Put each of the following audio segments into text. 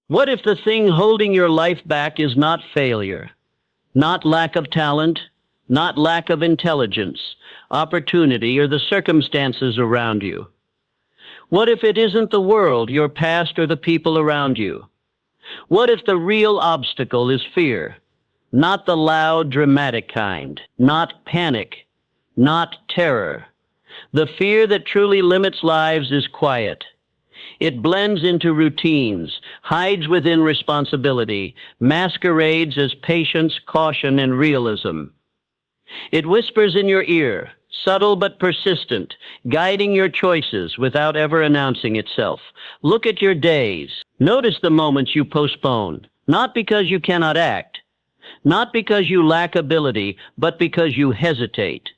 What if the thing holding your life back is not failure, not lack of talent, not lack of intelligence, opportunity, or the circumstances around you? What if it isn't the world, your past, or the people around you? What if the real obstacle is fear? Not the loud, dramatic kind, not panic, not terror. The fear that truly limits lives is quiet. It blends into routines, hides within responsibility, masquerades as patience, caution, and realism. It whispers in your ear, subtle but persistent, guiding your choices without ever announcing itself. Look at your days. Notice the moments you postpone, not because you cannot act, not because you lack ability, but because you hesitate.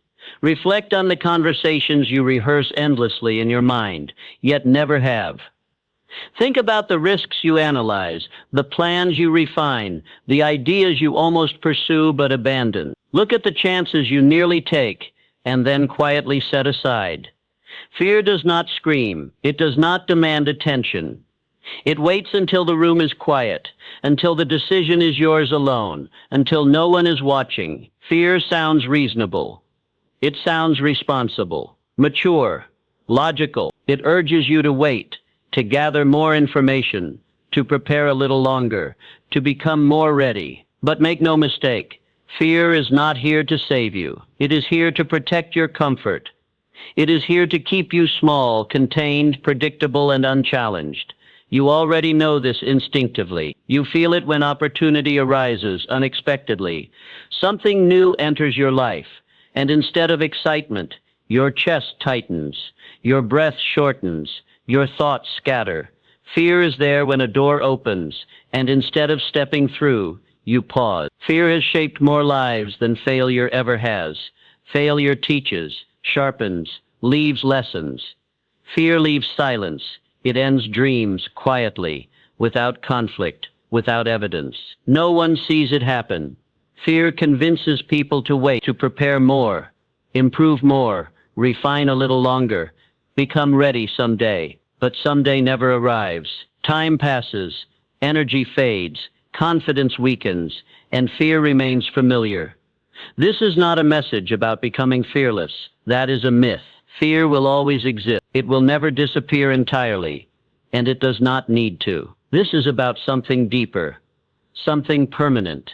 Reflect on the conversations you rehearse endlessly in your mind, yet never have. Think about the risks you analyze, the plans you refine, the ideas you almost pursue but abandon. Look at the chances you nearly take and then quietly set aside. Fear does not scream. It does not demand attention. It waits until the room is quiet, until the decision is yours alone, until no one is watching. Fear sounds reasonable. It sounds responsible, mature, logical. It urges you to wait, to gather more information, to prepare a little longer, to become more ready. But make no mistake, fear is not here to save you. It is here to protect your comfort. It is here to keep you small, contained, predictable, and unchallenged. You already know this instinctively. You feel it when opportunity arises unexpectedly. Something new enters your life, and instead of excitement, your chest tightens, your breath shortens, your thoughts scatter. Fear is there when a door opens, and instead of stepping through, you pause. Fear has shaped more lives than failure ever has. Failure teaches, sharpens, leaves lessons. Fear leaves silence. It ends dreams quietly, without conflict, without evidence. No one sees it happen. Fear convinces people to wait, to prepare more, improve more, refine a little longer, become ready someday. But someday never arrives. Time passes, energy fades, confidence weakens, and fear remains familiar. This is not a message about becoming fearless. That is a myth. Fear will always exist. It will never disappear entirely, and it does not need to. This is about something deeper, something permanent.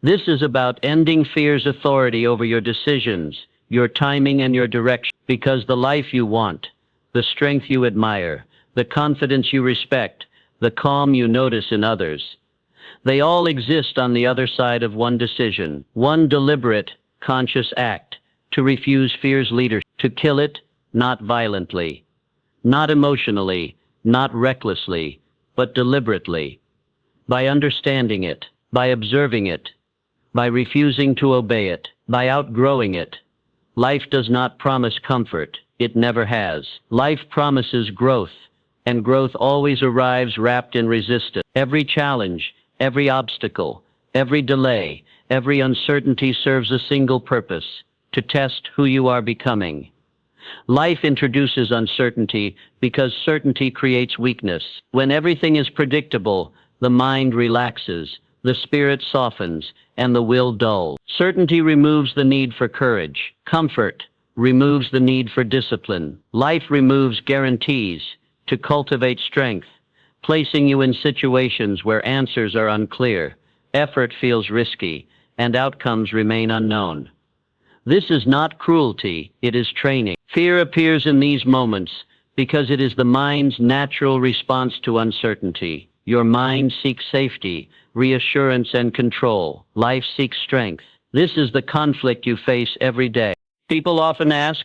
This is about ending fear's authority over your decisions, your timing, and your direction, because the life you want, the strength you admire, the confidence you respect, the calm you notice in others, they all exist on the other side of one decision, one deliberate, conscious act, to refuse fear's leadership, to kill it, not violently, not emotionally, not recklessly, but deliberately, by understanding it, by observing it, by refusing to obey it, by outgrowing it. Life does not promise comfort. It never has. Life promises growth, and growth always arrives wrapped in resistance. Every challenge, every obstacle, every delay, every uncertainty serves a single purpose: to test who you are becoming. Life introduces uncertainty because certainty creates weakness. When everything is predictable, the mind relaxes, the spirit softens, and the will dulls. Certainty removes the need for courage. Comfort removes the need for discipline. Life removes guarantees to cultivate strength, placing you in situations where answers are unclear, effort feels risky, and outcomes remain unknown. This is not cruelty, it is training. Fear appears in these moments because it is the mind's natural response to uncertainty. Your mind seeks safety, reassurance, and control. Life seeks strength. This is the conflict you face every day. People often ask,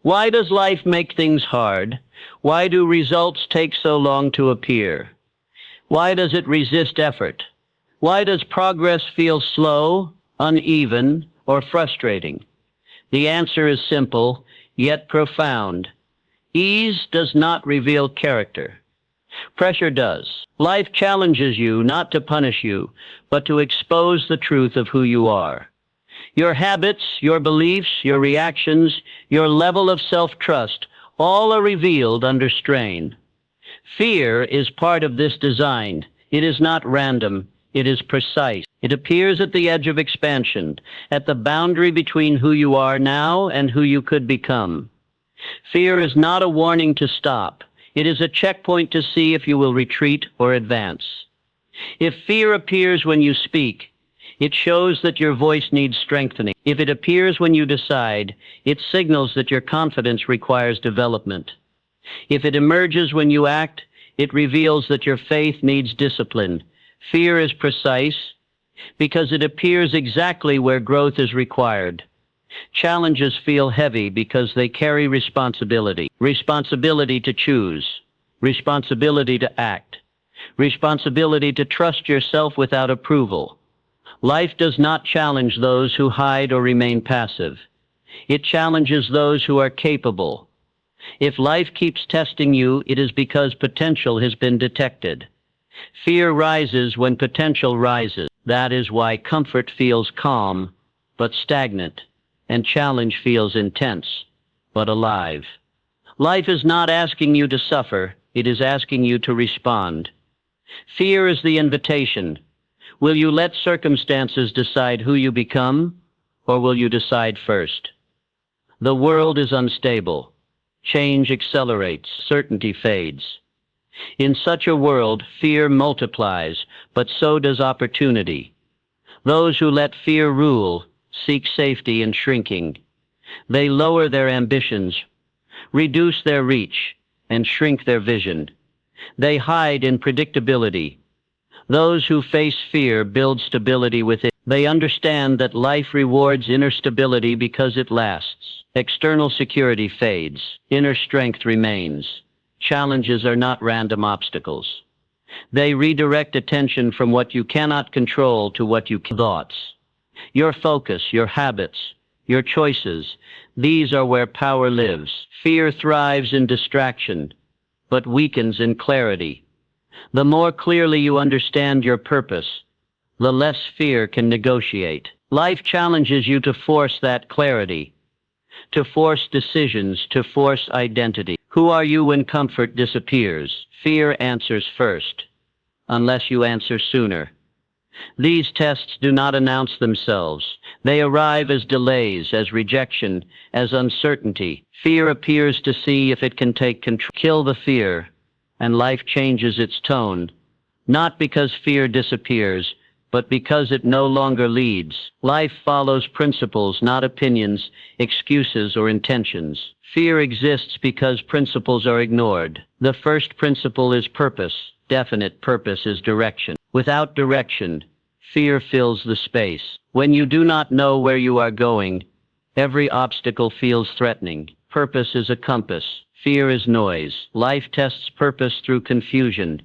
why does life make things hard? Why do results take so long to appear? Why does it resist effort? Why does progress feel slow, uneven, or frustrating? The answer is simple, yet profound. Ease does not reveal character. Pressure does. Life challenges you not to punish you, but to expose the truth of who you are. Your habits, your beliefs, your reactions, your level of self-trust, all are revealed under strain. Fear is part of this design. It is not random, it is precise. It appears at the edge of expansion, at the boundary between who you are now and who you could become. Fear is not a warning to stop. It is a checkpoint to see if you will retreat or advance. If fear appears when you speak, it shows that your voice needs strengthening. If it appears when you decide, it signals that your confidence requires development. If it emerges when you act, it reveals that your faith needs discipline. Fear is precise because it appears exactly where growth is required. Challenges feel heavy because they carry responsibility. Responsibility to choose. Responsibility to act. Responsibility to trust yourself without approval. Life does not challenge those who hide or remain passive. It challenges those who are capable. If life keeps testing you, it is because potential has been detected. Fear rises when potential rises. That is why comfort feels calm, but stagnant, and challenge feels intense, but alive. Life is not asking you to suffer, it is asking you to respond. Fear is the invitation. Will you let circumstances decide who you become, or will you decide first? The world is unstable. Change accelerates, certainty fades. In such a world, fear multiplies, but so does opportunity. Those who let fear rule seek safety in shrinking. They lower their ambitions, reduce their reach, and shrink their vision. They hide in predictability. Those who face fear build stability within. They understand that life rewards inner stability because it lasts. External security fades. Inner strength remains. Challenges are not random obstacles. They redirect attention from what you cannot control to what you can. Thoughts. Your focus, your habits, your choices, these are where power lives. Fear thrives in distraction, but weakens in clarity. The more clearly you understand your purpose, the less fear can negotiate. Life challenges you to force that clarity, to force decisions, to force identity. Who are you when comfort disappears? Fear answers first, unless you answer sooner. These tests do not announce themselves. They arrive as delays, as rejection, as uncertainty. Fear appears to see if it can take control. Kill the fear, and life changes its tone, not because fear disappears, but because it no longer leads. Life follows principles, not opinions, excuses, or intentions. Fear exists because principles are ignored. The first principle is purpose. Definite purpose is direction. Without direction, fear fills the space. When you do not know where you are going, every obstacle feels threatening. Purpose is a compass. Fear is noise. Life tests purpose through confusion,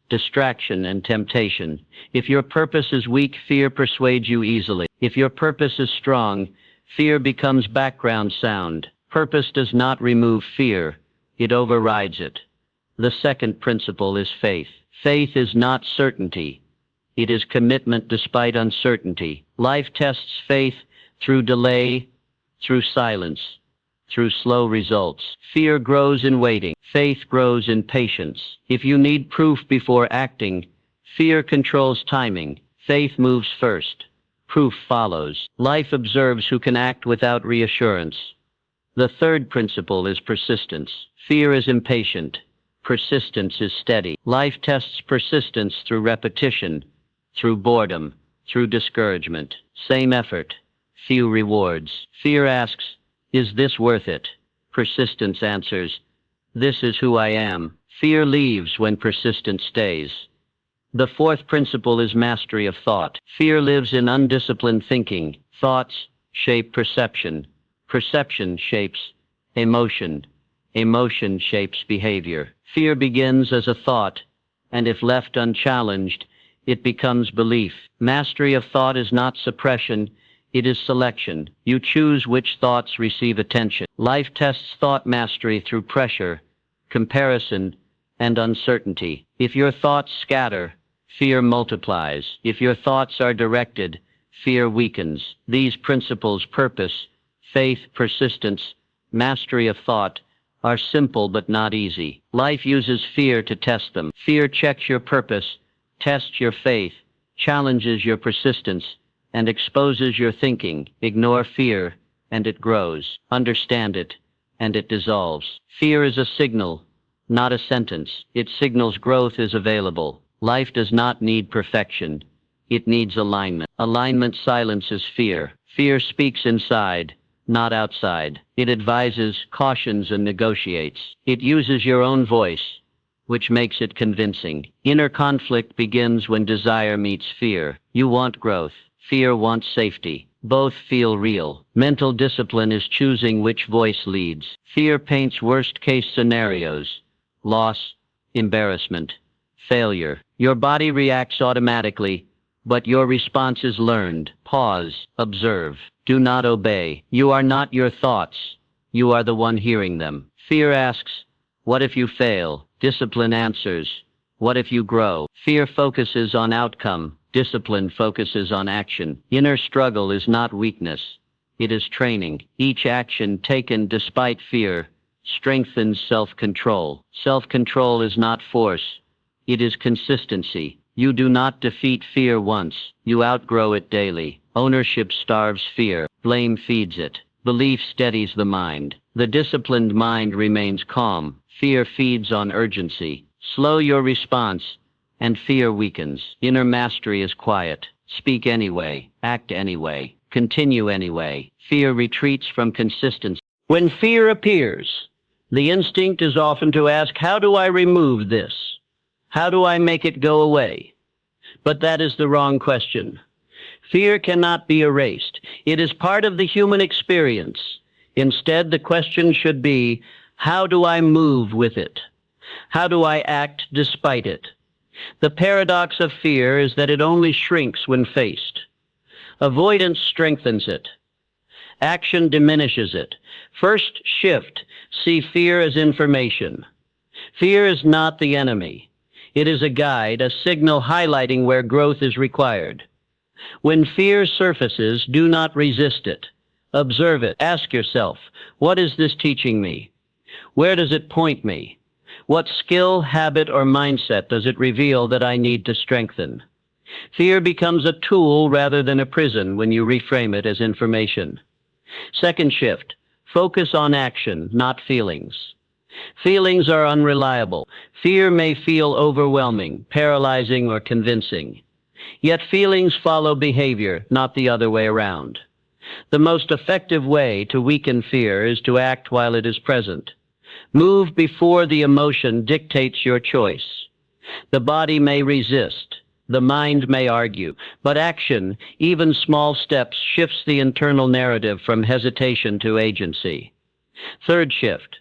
distraction, and temptation. If your purpose is weak, fear persuades you easily. If your purpose is strong, fear becomes background sound. Purpose does not remove fear, it overrides it. The second principle is faith. Faith is not certainty. It is commitment despite uncertainty. Life tests faith through delay, through silence, through slow results. Fear grows in waiting. Faith grows in patience. If you need proof before acting, fear controls timing. Faith moves first. Proof follows. Life observes who can act without reassurance. The third principle is persistence. Fear is impatient. Persistence is steady. Life tests persistence through repetition, through boredom, through discouragement. Same effort, few rewards. Fear asks, is this worth it? Persistence answers, this is who I am. Fear leaves when persistence stays. The fourth principle is mastery of thought. Fear lives in undisciplined thinking. Thoughts shape perception. Perception shapes emotion. Emotion shapes behavior. Fear begins as a thought, and if left unchallenged, it becomes belief. Mastery of thought is not suppression, it is selection. You choose which thoughts receive attention. Life tests thought mastery through pressure, comparison, and uncertainty. If your thoughts scatter, fear multiplies. If your thoughts are directed, fear weakens. These principles, purpose, faith, persistence, mastery of thought, are simple but not easy. Life uses fear to test them. Fear checks your purpose, tests your faith, challenges your persistence, and exposes your thinking. Ignore fear, and it grows. Understand it, and it dissolves. Fear is a signal, not a sentence. It signals growth is available. Life does not need perfection. It needs alignment. Alignment silences fear. Fear speaks inside, not outside. It advises, cautions, and negotiates. It uses your own voice, which makes it convincing. Inner conflict begins when desire meets fear. You want growth. Fear wants safety. Both feel real. Mental discipline is choosing which voice leads. Fear paints worst-case scenarios: loss, embarrassment, failure. Your body reacts automatically, but your response is learned. Pause, observe. Do not obey. You are not your thoughts. You are the one hearing them. Fear asks, what if you fail? Discipline answers, what if you grow? Fear focuses on outcome. Discipline focuses on action. Inner struggle is not weakness. It is training. Each action taken despite fear strengthens self-control. Self-control is not force. It is consistency. You do not defeat fear once. You outgrow it daily. Ownership starves fear. Blame feeds it. Belief steadies the mind. The disciplined mind remains calm. Fear feeds on urgency. Slow your response, and fear weakens. Inner mastery is quiet. Speak anyway. Act anyway. Continue anyway. Fear retreats from consistency. When fear appears, the instinct is often to ask, how do I remove this? How do I make it go away? But that is the wrong question. Fear cannot be erased. It is part of the human experience. Instead, the question should be, how do I move with it? How do I act despite it? The paradox of fear is that it only shrinks when faced. Avoidance strengthens it. Action diminishes it. First shift, see fear as information. Fear is not the enemy. It is a guide, a signal highlighting where growth is required. When fear surfaces, do not resist it. Observe it. Ask yourself, what is this teaching me? Where does it point me? What skill, habit, or mindset does it reveal that I need to strengthen? Fear becomes a tool rather than a prison when you reframe it as information. Second shift, focus on action, not feelings. Feelings are unreliable. Fear may feel overwhelming, paralyzing, or convincing. Yet feelings follow behavior, not the other way around. The most effective way to weaken fear is to act while it is present. Move before the emotion dictates your choice. The body may resist, the mind may argue, but action, even small steps, shifts the internal narrative from hesitation to agency. Third shift,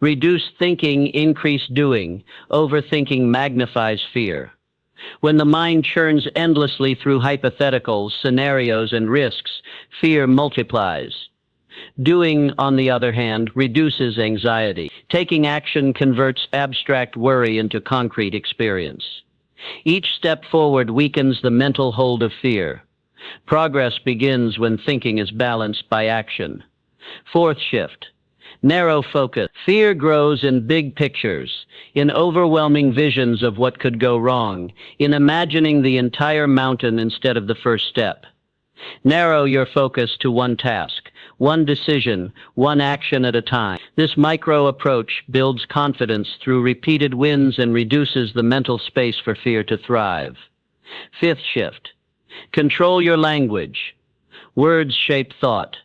reduce thinking, increase doing. Overthinking magnifies fear. When the mind churns endlessly through hypotheticals, scenarios, and risks, fear multiplies. Doing, on the other hand, reduces anxiety. Taking action converts abstract worry into concrete experience. Each step forward weakens the mental hold of fear. Progress begins when thinking is balanced by action. Fourth shift, narrow focus. Fear grows in big pictures, in overwhelming visions of what could go wrong, in imagining the entire mountain instead of the first step. Narrow your focus to one task, one decision, one action at a time. This micro approach builds confidence through repeated wins and reduces the mental space for fear to thrive. Fifth shift, control your language. Words shape thought.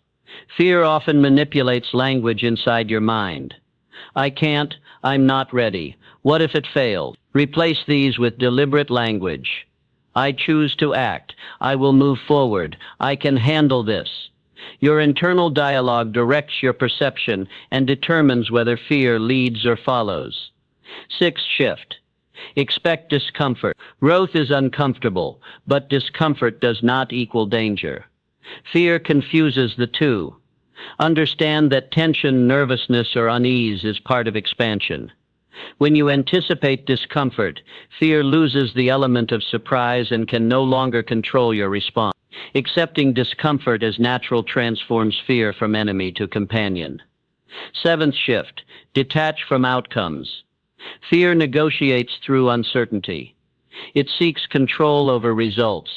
Fear often manipulates language inside your mind. I can't, I'm not ready. What if it fails? Replace these with deliberate language. I choose to act. I will move forward. I can handle this. Your internal dialogue directs your perception and determines whether fear leads or follows. Sixth shift, expect discomfort. Growth is uncomfortable, but discomfort does not equal danger. Fear confuses the two. Understand that tension, nervousness, or unease is part of expansion. When you anticipate discomfort, fear loses the element of surprise and can no longer control your response. Accepting discomfort as natural transforms fear from enemy to companion. Seventh shift, detach from outcomes. Fear negotiates through uncertainty. It seeks control over results.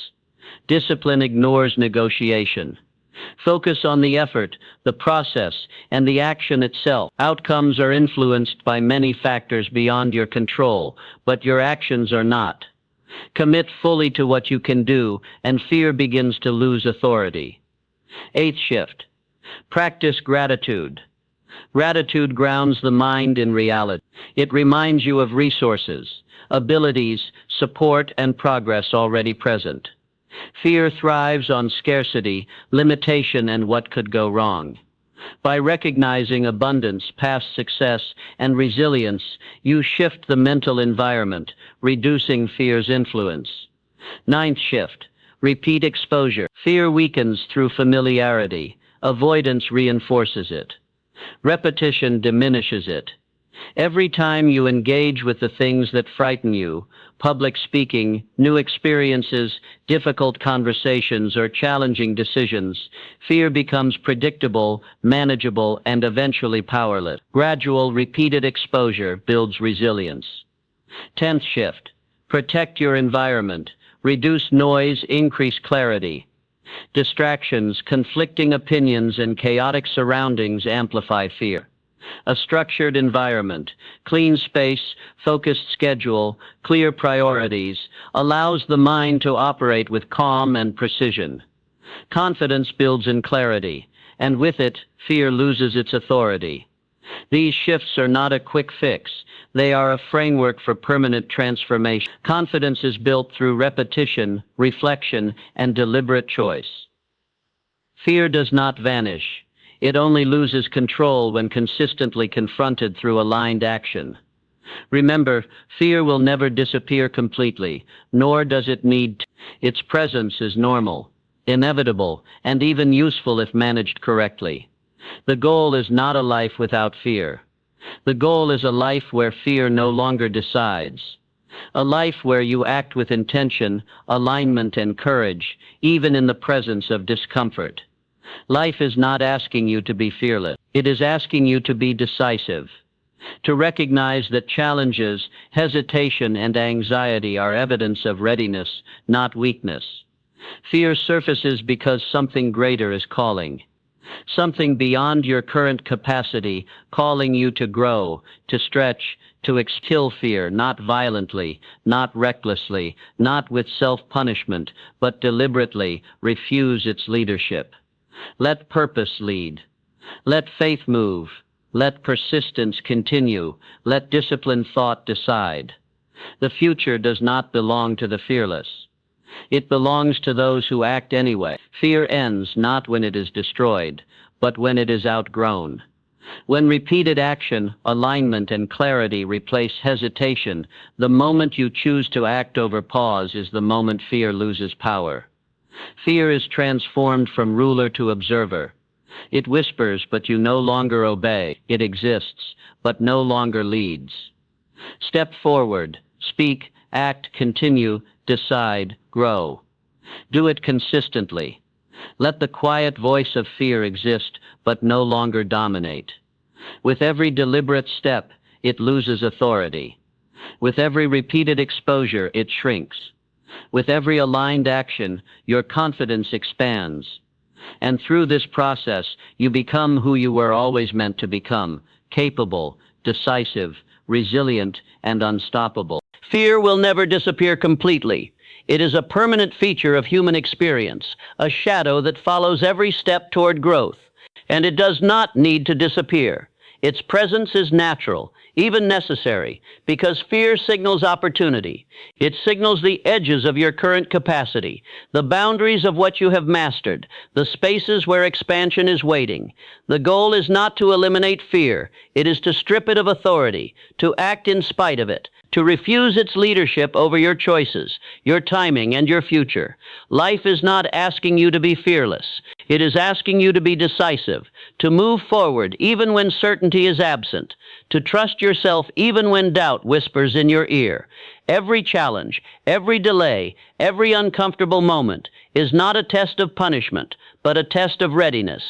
Discipline ignores negotiation. Focus on the effort, the process, and the action itself. Outcomes are influenced by many factors beyond your control, but your actions are not. Commit fully to what you can do, and fear begins to lose authority. Eighth shift. Practice gratitude. Gratitude grounds the mind in reality. It reminds you of resources, abilities, support, and progress already present. Fear thrives on scarcity, limitation, and what could go wrong. By recognizing abundance, past success, and resilience, you shift the mental environment, reducing fear's influence. Ninth shift. Repeat exposure. Fear weakens through familiarity. Avoidance reinforces it. Repetition diminishes it. Every time you engage with the things that frighten you, public speaking, new experiences, difficult conversations, or challenging decisions, fear becomes predictable, manageable, and eventually powerless. Gradual, repeated exposure builds resilience. 10th shift. Protect your environment. Reduce noise, increase clarity. Distractions, conflicting opinions, and chaotic surroundings amplify fear. A structured environment, clean space, focused schedule, clear priorities, allows the mind to operate with calm and precision. Confidence builds in clarity, and with it, fear loses its authority. These shifts are not a quick fix. They are a framework for permanent transformation. Confidence is built through repetition, reflection, and deliberate choice. Fear does not vanish. It only loses control when consistently confronted through aligned action. Remember, fear will never disappear completely, nor does it need to. Its presence is normal, inevitable, and even useful if managed correctly. The goal is not a life without fear. The goal is a life where fear no longer decides. A life where you act with intention, alignment, and courage, even in the presence of discomfort. Life is not asking you to be fearless. It is asking you to be decisive. To recognize that challenges, hesitation, and anxiety are evidence of readiness, not weakness. Fear surfaces because something greater is calling. Something beyond your current capacity, calling you to grow, to stretch, to kill fear, not violently, not recklessly, not with self-punishment, but deliberately refuse its leadership. Let purpose lead. Let faith move. Let persistence continue. Let disciplined thought decide. The future does not belong to the fearless. It belongs to those who act anyway. Fear ends not when it is destroyed, but when it is outgrown. When repeated action, alignment, and clarity replace hesitation, the moment you choose to act over pause is the moment fear loses power. Fear is transformed from ruler to observer. It whispers, but you no longer obey. It exists, but no longer leads. Step forward. Speak, act, continue, decide, grow. Do it consistently. Let the quiet voice of fear exist, but no longer dominate. With every deliberate step, it loses authority. With every repeated exposure, it shrinks. With every aligned action, your confidence expands. And through this process, you become who you were always meant to become: capable, decisive, resilient, and unstoppable. Fear will never disappear completely. It is a permanent feature of human experience, a shadow that follows every step toward growth. And it does not need to disappear. Its presence is natural, even necessary, because fear signals opportunity. It signals the edges of your current capacity, the boundaries of what you have mastered, the spaces where expansion is waiting. The goal is not to eliminate fear. It is to strip it of authority, to act in spite of it, to refuse its leadership over your choices, your timing, and your future. Life is not asking you to be fearless. It is asking you to be decisive, to move forward even when certainty is absent, to trust yourself even when doubt whispers in your ear. Every challenge, every delay, every uncomfortable moment is not a test of punishment, but a test of readiness.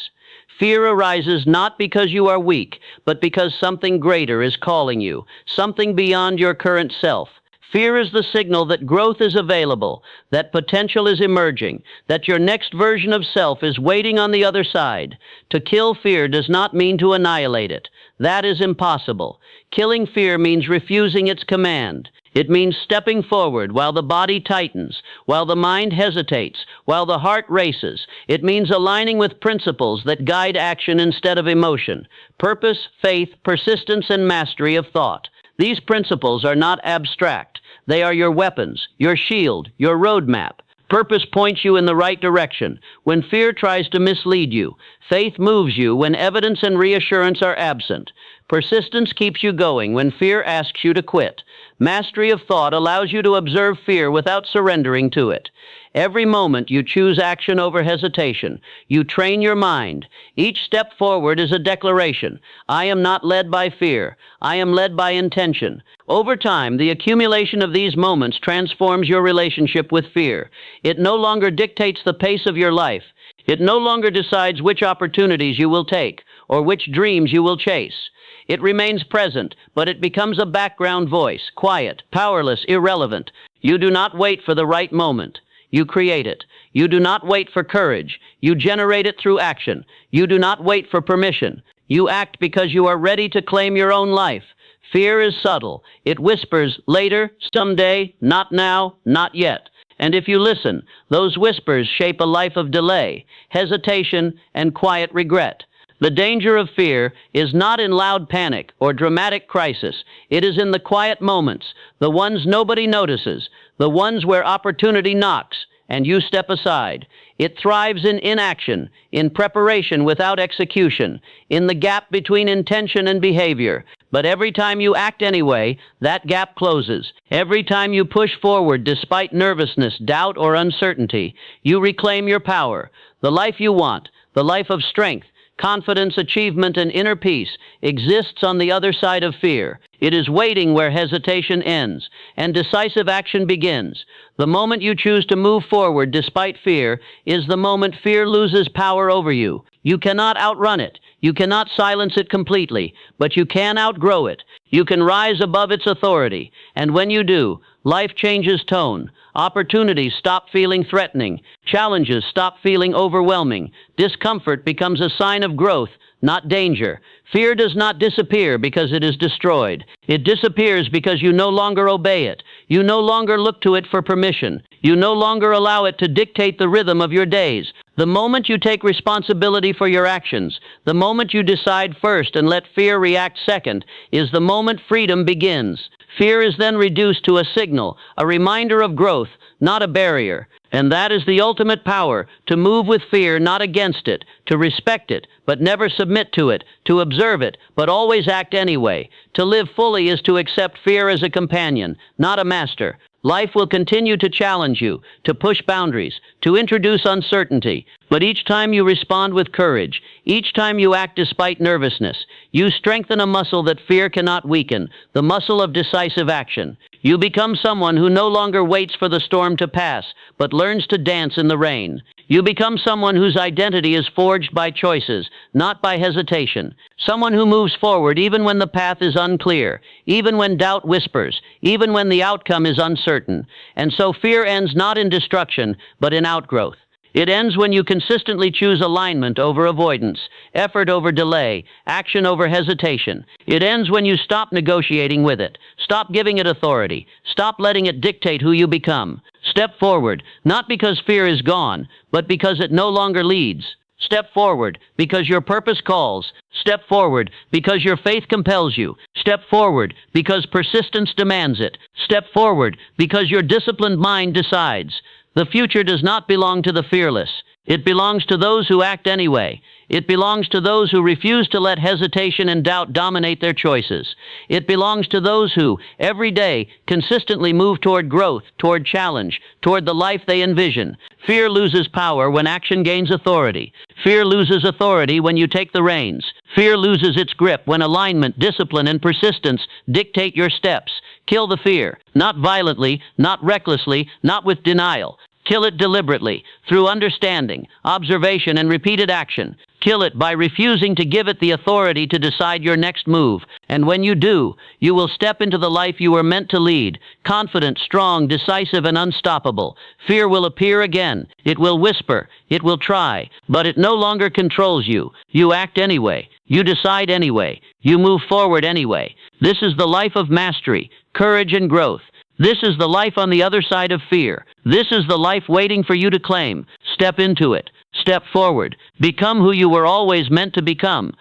Fear arises not because you are weak, but because something greater is calling you, something beyond your current self. Fear is the signal that growth is available, that potential is emerging, that your next version of self is waiting on the other side. To kill fear does not mean to annihilate it. That is impossible. Killing fear means refusing its command. It means stepping forward while the body tightens, while the mind hesitates, while the heart races. It means aligning with principles that guide action instead of emotion. Purpose, faith, persistence, and mastery of thought. These principles are not abstract. They are your weapons, your shield, your roadmap. Purpose points you in the right direction when fear tries to mislead you. Faith moves you when evidence and reassurance are absent. Persistence keeps you going when fear asks you to quit. Mastery of thought allows you to observe fear without surrendering to it. Every moment you choose action over hesitation. You train your mind. Each step forward is a declaration. I am not led by fear. I am led by intention. Over time, the accumulation of these moments transforms your relationship with fear. It no longer dictates the pace of your life. It no longer decides which opportunities you will take or which dreams you will chase. It remains present, but it becomes a background voice, quiet, powerless, irrelevant. You do not wait for the right moment. You create it. You do not wait for courage. You generate it through action. You do not wait for permission. You act because you are ready to claim your own life. Fear is subtle. It whispers, later, someday, not now, not yet. And if you listen, those whispers shape a life of delay, hesitation, and quiet regret. The danger of fear is not in loud panic or dramatic crisis. It is in the quiet moments, the ones nobody notices, the ones where opportunity knocks and you step aside. It thrives in inaction, in preparation without execution, in the gap between intention and behavior. But every time you act anyway, that gap closes. Every time you push forward despite nervousness, doubt, or uncertainty, you reclaim your power. The life you want, the life of strength, confidence, achievement, and inner peace exists on the other side of fear. It is waiting where hesitation ends and decisive action begins. The moment you choose to move forward despite fear is the moment fear loses power over you. You cannot outrun it. You cannot silence it completely, but you can outgrow it. You can rise above its authority. And when you do, life changes tone. Opportunities stop feeling threatening. Challenges stop feeling overwhelming. Discomfort becomes a sign of growth, not danger. Fear does not disappear because it is destroyed. It disappears because you no longer obey it. You no longer look to it for permission. You no longer allow it to dictate the rhythm of your days. The moment you take responsibility for your actions, the moment you decide first and let fear react second, is the moment freedom begins. Fear is then reduced to a signal, a reminder of growth, not a barrier. And that is the ultimate power, to move with fear, not against it, to respect it, but never submit to it, to observe it, but always act anyway. To live fully is to accept fear as a companion, not a master. Life will continue to challenge you, to push boundaries, to introduce uncertainty. But each time you respond with courage, each time you act despite nervousness, you strengthen a muscle that fear cannot weaken, the muscle of decisive action. You become someone who no longer waits for the storm to pass, but learns to dance in the rain. You become someone whose identity is forged by choices, not by hesitation. Someone who moves forward even when the path is unclear, even when doubt whispers, even when the outcome is uncertain. And so fear ends not in destruction, but in outgrowth. It ends when you consistently choose alignment over avoidance, effort over delay, action over hesitation. It ends when you stop negotiating with it, stop giving it authority, stop letting it dictate who you become. Step forward, not because fear is gone, but because it no longer leads. Step forward because your purpose calls. Step forward because your faith compels you. Step forward because persistence demands it. Step forward because your disciplined mind decides. The future does not belong to the fearless. It belongs to those who act anyway. It belongs to those who refuse to let hesitation and doubt dominate their choices. It belongs to those who, every day, consistently move toward growth, toward challenge, toward the life they envision. Fear loses power when action gains authority. Fear loses authority when you take the reins. Fear loses its grip when alignment, discipline, and persistence dictate your steps. Kill the fear, not violently, not recklessly, not with denial. Kill it deliberately, through understanding, observation, and repeated action. Kill it by refusing to give it the authority to decide your next move. And when you do, you will step into the life you were meant to lead, confident, strong, decisive, and unstoppable. Fear will appear again. It will whisper. It will try. But it no longer controls you. You act anyway. You decide anyway. You move forward anyway. This is the life of mastery, courage, and growth. This is the life on the other side of fear. This is the life waiting for you to claim. Step into it. Step forward. Become who you were always meant to become.